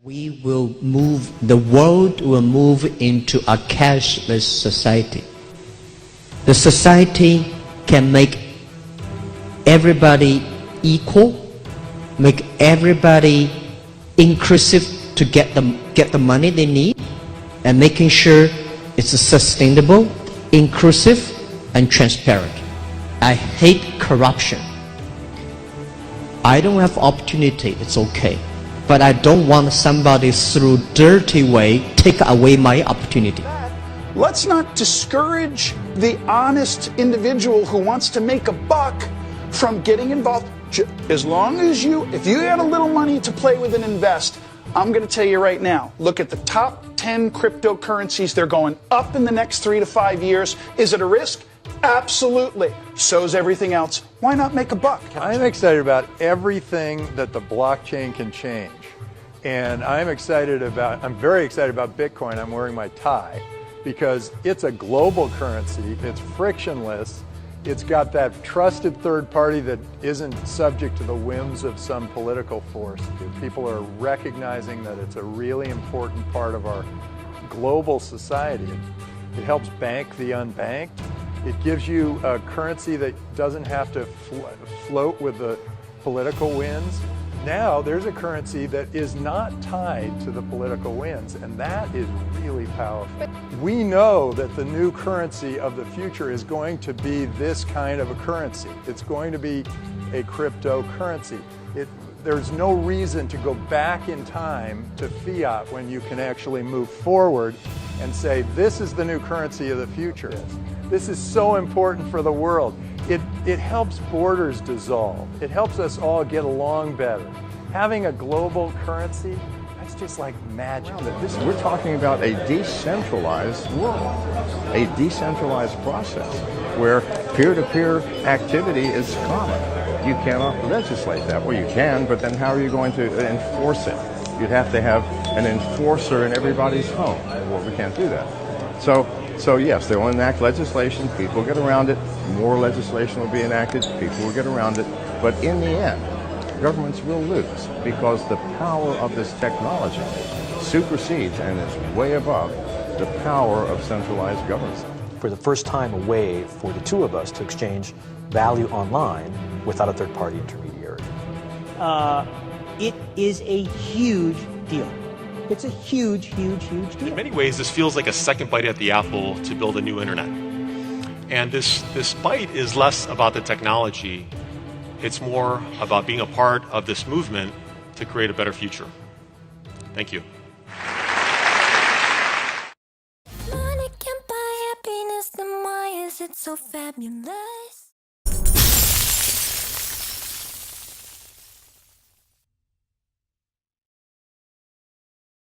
The world will move into a cashless society. The society can make everybody equal, make everybody inclusive to get the money they need, and making sure it's sustainable, inclusive, and transparent. I hate corruption. I don't have opportunity, it's okay. But I don't want somebody through dirty way take away my opportunity. Let's not discourage the honest individual who wants to make a buck from getting involved. As long as if you got a little money to play with and invest, I'm going to tell you right now, look at the top 10 cryptocurrencies. They're going up in the next 3 to 5 years. Is it a risk? Absolutely. So's everything else. Why not make a buck? I'm excited about everything that the blockchain can change. And I'm very excited about Bitcoin. I'm wearing my tie because it's a global currency. It's frictionless. It's got that trusted third party that isn't subject to the whims of some political force. People are recognizing that it's a really important part of our global society. It helps bank the unbanked. It gives you a currency that doesn't have to float with the political winds. Now there's a currency that is not tied to the political winds, and that is really powerful. We know that the new currency of the future is going to be this kind of a currency. It's going to be a cryptocurrency. There's no reason to go back in time to fiat when you can actually move forward and say, this is the new currency of the future. This is so important for the world. It helps borders dissolve. It helps us all get along better. Having a global currency, that's just like magic. We're talking about a decentralized world, a decentralized process where peer-to-peer activity is common. You cannot legislate that. Well, you can, but then how are you going to enforce it? You'd have to have an enforcer in everybody's home. Well, we can't do that. So yes, they will enact legislation, people get around it, more legislation will be enacted, people will get around it, but in the end, governments will lose because the power of this technology supersedes and is way above the power of centralized government. For the first time, a way for the two of us to exchange value online without a third-party intermediary. It is a huge deal. It's a huge, huge, huge deal. In many ways, this feels like a second bite at the apple to build a new internet. And this bite is less about the technology. It's more about being a part of this movement to create a better future. Thank you. Money can buy happiness, then why is it so fabulous?